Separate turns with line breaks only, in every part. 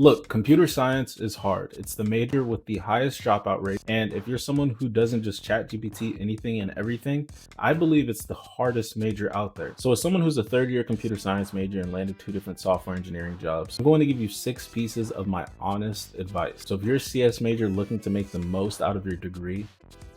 Look, computer science is hard. It's the major with the highest dropout rate. And if you're someone who doesn't just chat GPT anything and everything, I believe it's the hardest major out there. So as someone who's a third-year computer science major and landed 2 different software engineering jobs, I'm going to give you 6 pieces of my honest advice. So if you're a CS major looking to make the most out of your degree,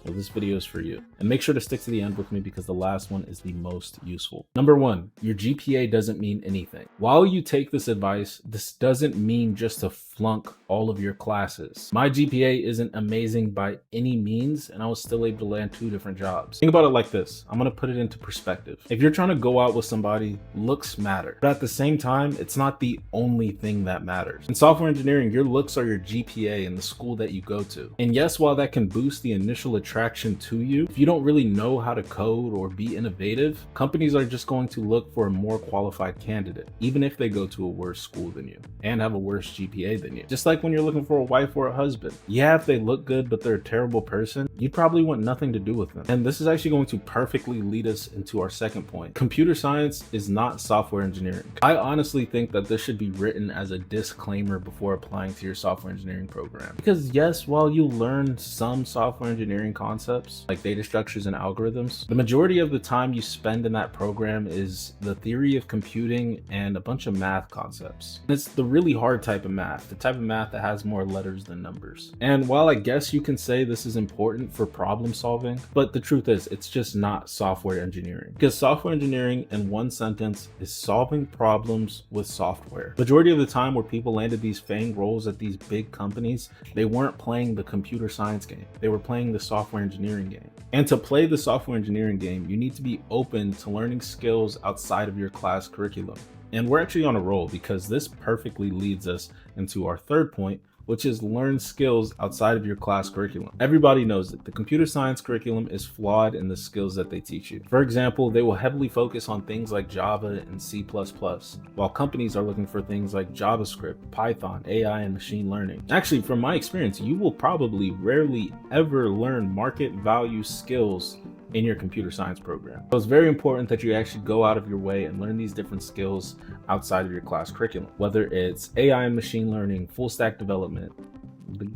well, this video is for you. And make sure to stick to the end with me because the last one is the most useful. Number 1, your GPA doesn't mean anything. While you take this advice, this doesn't mean just to flunk all of your classes. My GPA isn't amazing by any means, and I was still able to land 2 different jobs. Think about it like this. I'm gonna put it into perspective. If you're trying to go out with somebody, looks matter. But at the same time, it's not the only thing that matters. In software engineering, your looks are your GPA in the school that you go to. And yes, while that can boost the initial attraction to you, if you don't really know how to code or be innovative, companies are just going to look for a more qualified candidate, even if they go to a worse school than you and have a worse GPA than you. Just like when you're looking for a wife or a husband. Yeah, if they look good, but they're a terrible person, you'd probably want nothing to do with them. And this is actually going to perfectly lead us into our second point. Computer science is not software engineering. I honestly think that this should be written as a disclaimer before applying to your software engineering program. Because yes, while you learn some software engineering concepts like data structures and algorithms, the majority of the time you spend in that program is the theory of computing and a bunch of math concepts. It's the really hard type of math, the type of math that has more letters than numbers. And while I guess you can say this is important for problem solving, but the truth is it's just not software engineering. Because software engineering in one sentence is solving problems with software. Majority of the time where people landed these FANG roles at these big companies, they weren't playing the computer science game. They were playing the software engineering game. And to play the software engineering game, you need to be open to learning skills outside of your class curriculum. And we're actually on a roll because this perfectly leads us into our third point, which is learn skills outside of your class curriculum. Everybody knows that the computer science curriculum is flawed in the skills that they teach you. For example, they will heavily focus on things like Java and C++, while companies are looking for things like JavaScript, Python, AI, and machine learning. Actually, from my experience, you will probably rarely ever learn market value skills in your computer science program. So it's very important that you actually go out of your way and learn these different skills outside of your class curriculum, whether it's AI and machine learning, full stack development,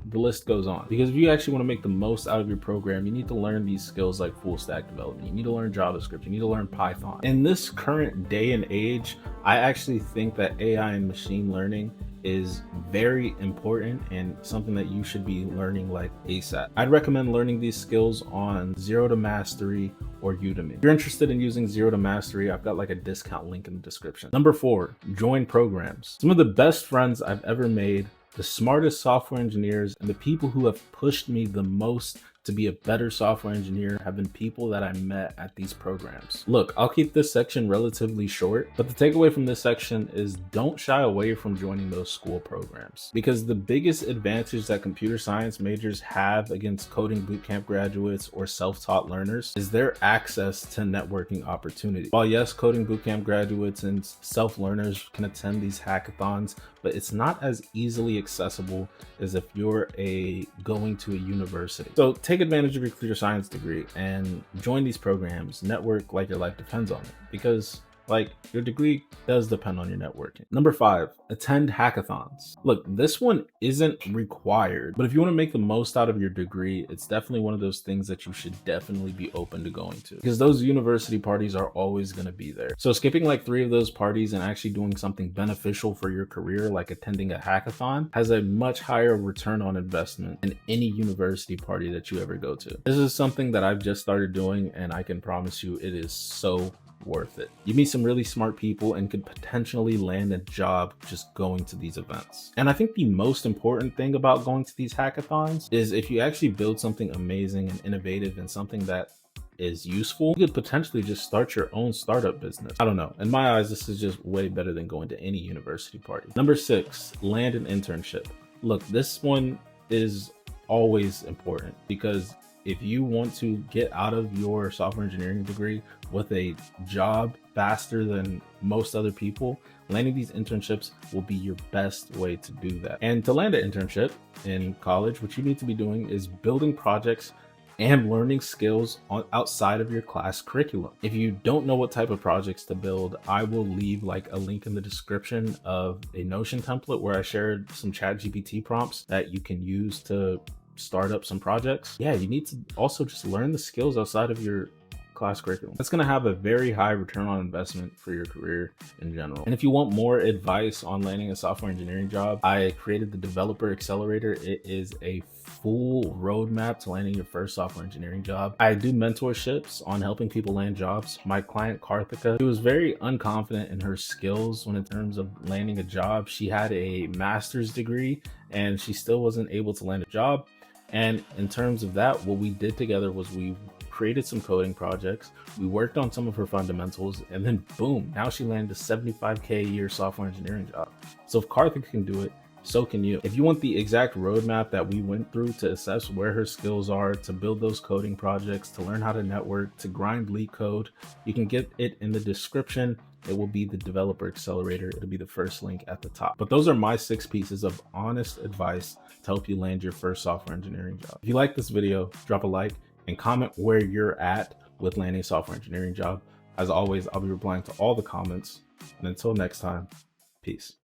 the list goes on. Because if you actually want to make the most out of your program, you need to learn these skills like full stack development. You need to learn JavaScript. You need to learn Python. In this current day and age, I actually think that AI and machine learning is very important and something that you should be learning like ASAP. I'd recommend learning these skills on Zero to Mastery or Udemy. If you're interested in using Zero to Mastery, I've got like a discount link in the description. Number 4, join programs. Some of the best friends I've ever made, the smartest software engineers, and the people who have pushed me the most to be a better software engineer have been people that I met at these programs. Look, I'll keep this section relatively short, but the takeaway from this section is don't shy away from joining those school programs. Because the biggest advantage that computer science majors have against coding bootcamp graduates or self-taught learners is their access to networking opportunities. While yes, coding bootcamp graduates and self-learners can attend these hackathons, but it's not as easily accessible as if you're going to a university. So take advantage of your computer science degree and join these programs, network like your life depends on it, because like your degree does depend on your networking. Number 5, attend hackathons. Look, this one isn't required, but if you want to make the most out of your degree, it's definitely one of those things that you should definitely be open to going to, because those university parties are always going to be there. So skipping like 3 of those parties and actually doing something beneficial for your career, like attending a hackathon, has a much higher return on investment than any university party that you ever go to. This is something that I've just started doing, and I can promise you it is so worth it. You meet some really smart people and could potentially land a job just going to these events. And I think the most important thing about going to these hackathons is if you actually build something amazing and innovative and something that is useful, you could potentially just start your own startup business. I don't know. In my eyes, this is just way better than going to any university party. Number 6, land an internship. Look, this one is always important because if you want to get out of your software engineering degree with a job faster than most other people, landing these internships will be your best way to do that. And to land an internship in college, what you need to be doing is building projects and learning skills outside of your class curriculum. If you don't know what type of projects to build, I will leave like a link in the description of a Notion template where I shared some Chat GPT prompts that you can use to start up some projects. Yeah, you need to also just learn the skills outside of your class curriculum. That's going to have a very high return on investment for your career in general. And if you want more advice on landing a software engineering job, I created the Developer Accelerator. It is a full roadmap to landing your first software engineering job. I do mentorships on helping people land jobs. My client Karthika, she was very unconfident in her skills when in terms of landing a job. She had a master's degree and she still wasn't able to land a job. And in terms of that, what we did together was we created some coding projects, we worked on some of her fundamentals, and then boom, now she landed a 75K a year software engineering job. So if Karthik can do it, so can you. If you want the exact roadmap that we went through to assess where her skills are, to build those coding projects, to learn how to network, to grind leak code, you can get it in the description. It will be the Developer Accelerator. It'll be the first link at the top. But those are my 6 pieces of honest advice to help you land your first software engineering job. If you like this video, drop a like and comment where you're at with landing a software engineering job. As always, I'll be replying to all the comments. And until next time, peace.